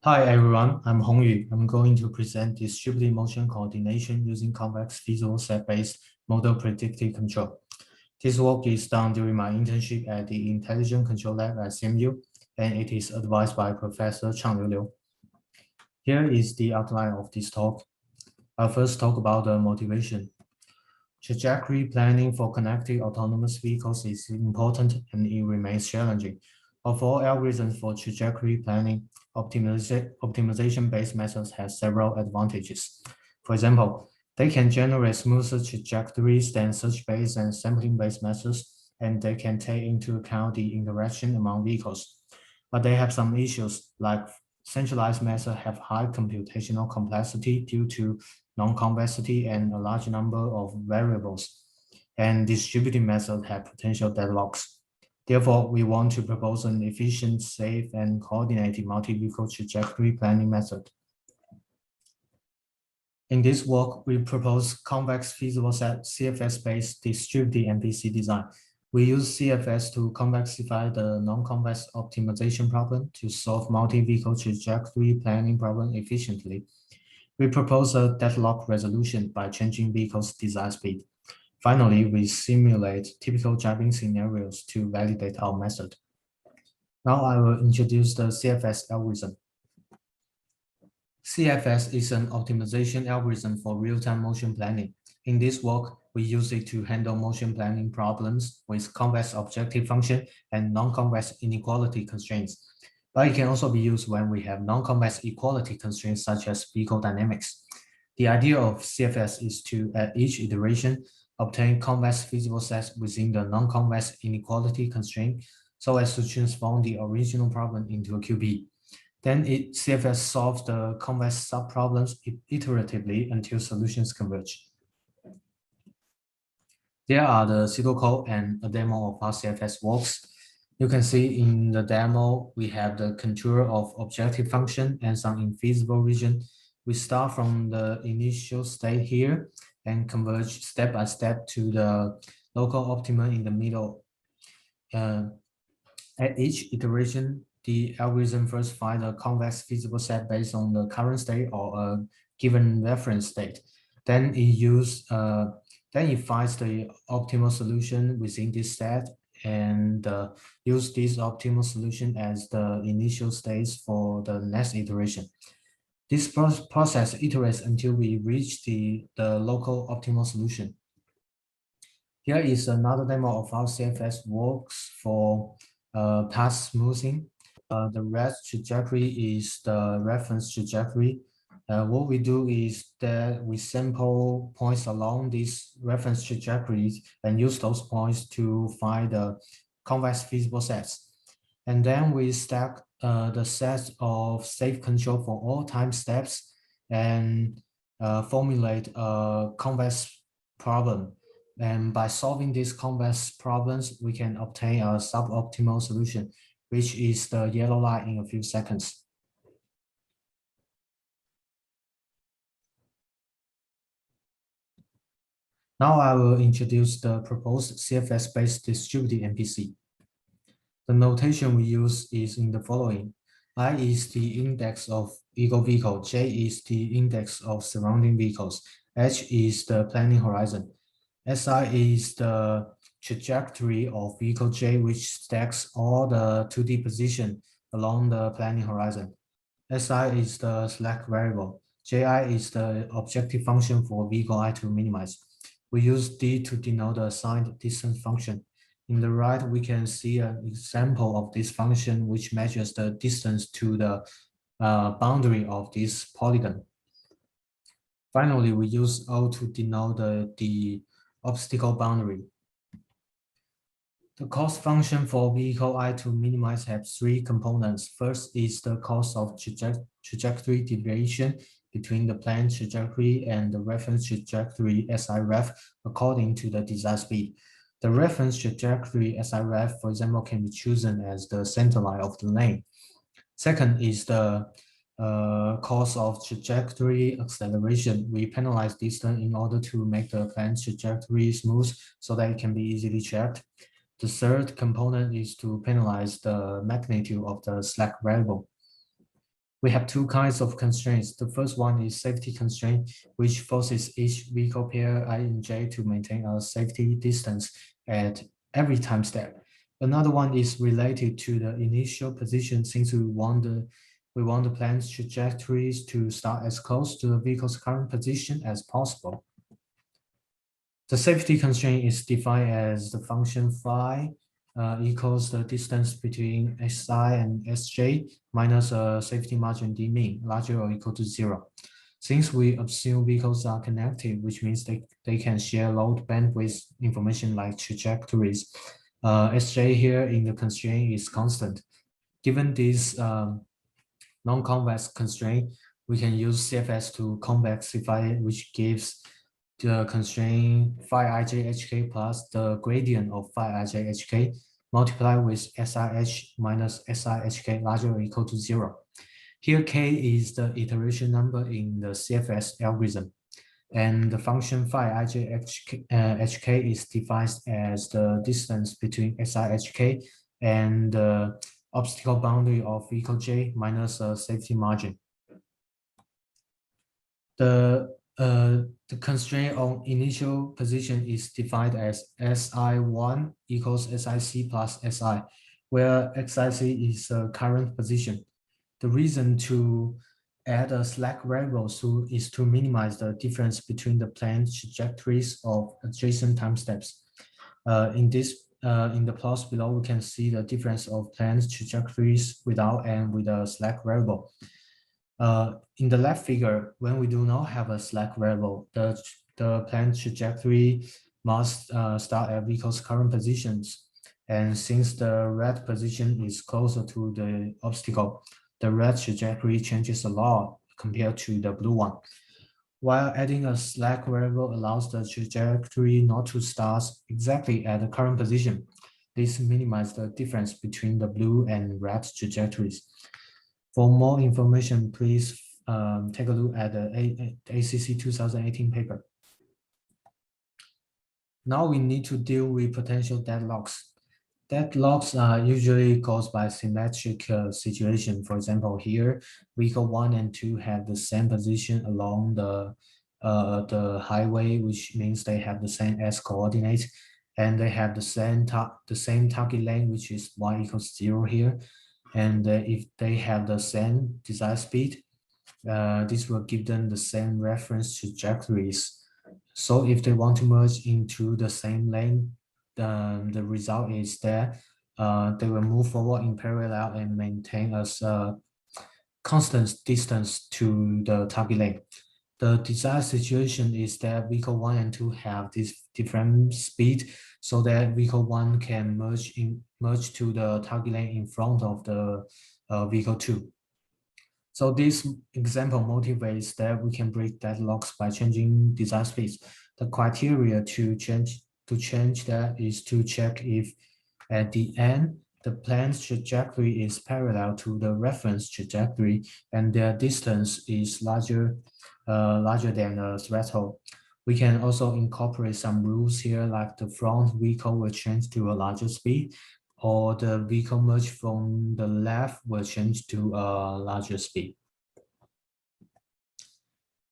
Hi everyone, I'm Hongyu. I'm going to present distributed motion coordination using convex feasible set-based model predictive control. This work is done during my internship at the Intelligent Control Lab at CMU, and it is advised by Professor Chang Liu. Here is the outline of this talk. I'll first talk about the motivation. Trajectory planning for connected autonomous vehicles is important and it remains challenging. Of all algorithms for trajectory planning, optimization-based methods have several advantages. For example, they can generate smoother trajectories than search-based and sampling-based methods, and they can take into account the interaction among vehicles. But they have some issues, like centralized methods have high computational complexity due to non-convexity and a large number of variables, and distributed methods have potential deadlocks. Therefore, we want to propose an efficient, safe, and coordinated multi-vehicle trajectory planning method. In this work, we propose convex feasible set CFS-based distributed MPC design. We use CFS to convexify the non-convex optimization problem to solve multi-vehicle trajectory planning problem efficiently. We propose a deadlock resolution by changing vehicles' design speed. Finally, we simulate typical driving scenarios to validate our method. Now I will introduce the CFS algorithm. CFS is an optimization algorithm for real-time motion planning. In this work, we use it to handle motion planning problems with convex objective function and non-convex inequality constraints. But it can also be used when we have non-convex equality constraints such as vehicle dynamics. The idea of CFS is to, at each iteration, obtain convex feasible sets within the non-convex inequality constraint so as to transform the original problem into a QP. Then CFS solves the convex subproblems iteratively until solutions converge. There are the pseudocode and a demo of how CFS works. You can see in the demo, we have the contour of objective function and some infeasible region. We start from the initial state here and converge step by step to the local optimum in the middle. At each iteration, the algorithm first finds a convex feasible set based on the current state or a given reference state. Then it finds the optimal solution within this set and use this optimal solution as the initial stage for the next iteration. This process iterates until we reach the local optimal solution. Here is another demo of how CFS works for path smoothing. The red trajectory is the reference trajectory. What we do is that we sample points along these reference trajectories and use those points to find the convex feasible sets. And then we stack the sets of safe control for all time steps and formulate a convex problem. And by solving these convex problems, we can obtain a suboptimal solution, which is the yellow line in a few seconds. Now I will introduce the proposed CFS-based distributed MPC. The notation we use is in the following. I is the index of ego vehicle, J is the index of surrounding vehicles, H is the planning horizon, SI is the trajectory of vehicle J, which stacks all the 2D position along the planning horizon. SI is the slack variable. JI is the objective function for vehicle I to minimize. We use D to denote the assigned distance function. In the right, we can see an example of this function which measures the distance to the boundary of this polygon. Finally, we use O to denote the obstacle boundary. The cost function for vehicle I to minimize has three components. First is the cost of trajectory deviation between the planned trajectory and the reference trajectory SIREF according to the design speed. The reference trajectory SIREF, for example, can be chosen as the center line of the lane. Second is the cost of trajectory acceleration. We penalize distance in order to make the planned trajectory smooth so that it can be easily checked. The third component is to penalize the magnitude of the slack variable. We have two kinds of constraints. The first one is safety constraint, which forces each vehicle pair I and J to maintain a safety distance at every time step. Another one is related to the initial position, since we want the plan's trajectories to start as close to the vehicle's current position as possible. The safety constraint is defined as the function phi equals the distance between Si and Sj minus a safety margin d mean larger or equal to 0. Since we assume vehicles are connected, which means they can share load bandwidth information like trajectories, Sj here in the constraint is constant. Given this non-convex constraint, we can use CFS to convexify it, which gives the constraint phi ijhk plus the gradient of phi ijhk multiplied with SIH minus SIHK larger or equal to 0. Here, k is the iteration number in the CFS algorithm, and the function phi ijhk is defined as the distance between SIHK and the obstacle boundary of vehicle J minus a safety margin. The constraint on initial position is defined as SI1 equals SIC plus SI, where XIC is the current position. The reason to add a slack variable is to minimize the difference between the planned trajectories of adjacent time steps. In the plots below, we can see the difference of planned trajectories without and with a slack variable. In the left figure, when we do not have a slack variable, the planned trajectory must start at vehicle's current positions. And since the red position is closer to the obstacle, the red trajectory changes a lot compared to the blue one. While adding a slack variable allows the trajectory not to start exactly at the current position. This minimizes the difference between the blue and red trajectories. For more information, please take a look at the ACC 2018 paper. Now we need to deal with potential deadlocks. Deadlocks are usually caused by symmetric situation. For example, here, vehicle 1 and 2 have the same position along the highway, which means they have the same S coordinate, and they have the same target lane, which is y equals 0 here. And if they have the same desired speed, this will give them the same reference trajectories. So if they want to merge into the same lane, the result is that they will move forward in parallel and maintain a constant distance to the target lane. The desired situation is that vehicle 1 and 2 have this different speed, so that vehicle 1 can merge to the target lane in front of the vehicle 2. So this example motivates that we can break deadlocks by changing desired speeds. The criteria to change that is to check if at the end the planned trajectory is parallel to the reference trajectory and their distance is larger than the threshold. We can also incorporate some rules here, like the front vehicle will change to a larger speed, or the vehicle merge from the left will change to a larger speed.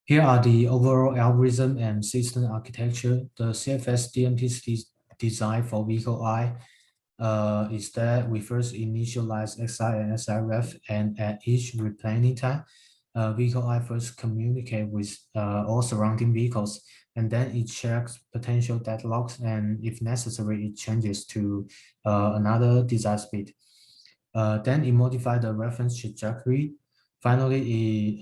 Here are the overall algorithm and system architecture. The CFS DMT design for vehicle I is that we first initialize XI and SIREF, and at each replanning time, vehicle I first communicate with all surrounding vehicles, and then it checks potential deadlocks, and if necessary, it changes to another desired speed. Then it modifies the reference trajectory. Finally,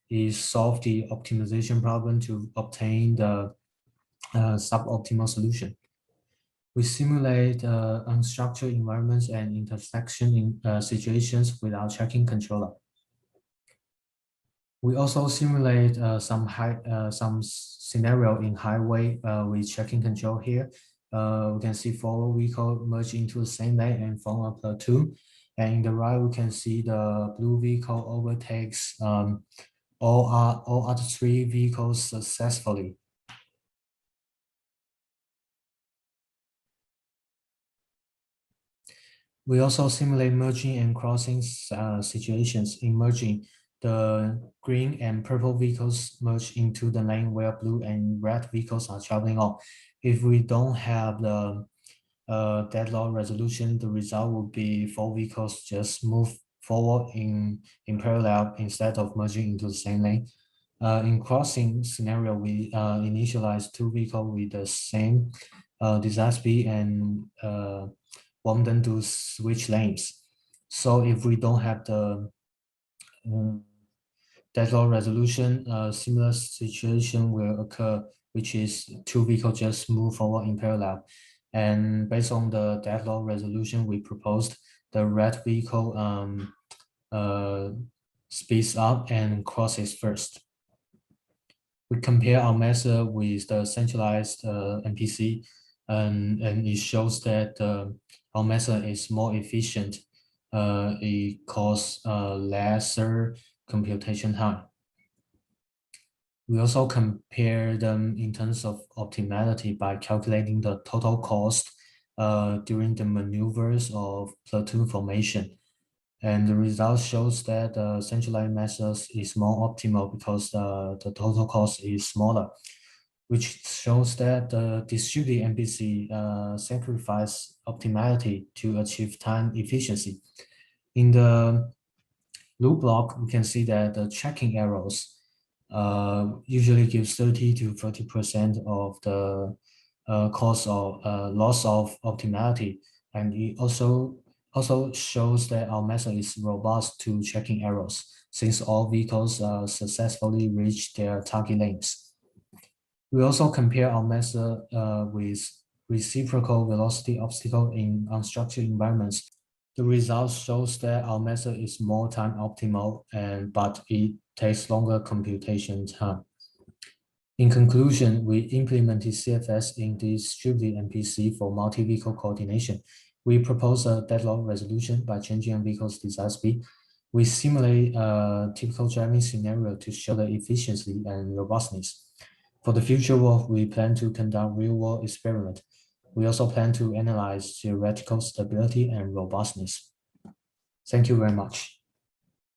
it solves the optimization problem to obtain the suboptimal solution. We simulate unstructured environments and intersection in situations without checking controller. We also simulate some scenario in highway with checking control here. We can see four vehicles merge into the same lane and form a platoon. And in the right, we can see the blue vehicle overtakes all other three vehicles successfully. We also simulate merging and crossing situations. In merging, the green and purple vehicles merge into the lane where blue and red vehicles are traveling on. If we don't have the deadlock resolution, the result would be 4 vehicles just move forward in parallel instead of merging into the same lane. In crossing scenario, we initialize 2 vehicles with the same design speed and want them to switch lanes. So if we don't have the deadlock resolution, a similar situation will occur, which is 2 vehicles just move forward in parallel. And based on the deadlock resolution we proposed, the red vehicle speeds up and crosses first. We compare our method with the centralized NPC, and it shows that our method is more efficient. It costs lesser computation time. We also compare them in terms of optimality by calculating the total cost during the maneuvers of platoon formation. And the result shows that the centralized methods is more optimal because the total cost is smaller, which shows that the distributed NPC sacrifice optimality to achieve time efficiency. In the loop block, we can see that the checking errors usually gives 30 to 40% of the cost of loss of optimality, and it also shows that our method is robust to checking errors since all vehicles successfully reach their target lanes. We also compare our method with reciprocal velocity obstacle in unstructured environments. The result shows that our method is more time optimal, but it takes longer computation time. In conclusion, we implemented CFS in distributed NPC for multi-vehicle coordination. We propose a deadlock resolution by changing a vehicle's design speed. We simulate a typical driving scenario to show the efficiency and robustness. For the future work, we plan to conduct real-world experiment. We also plan to analyze theoretical stability and robustness. Thank you very much.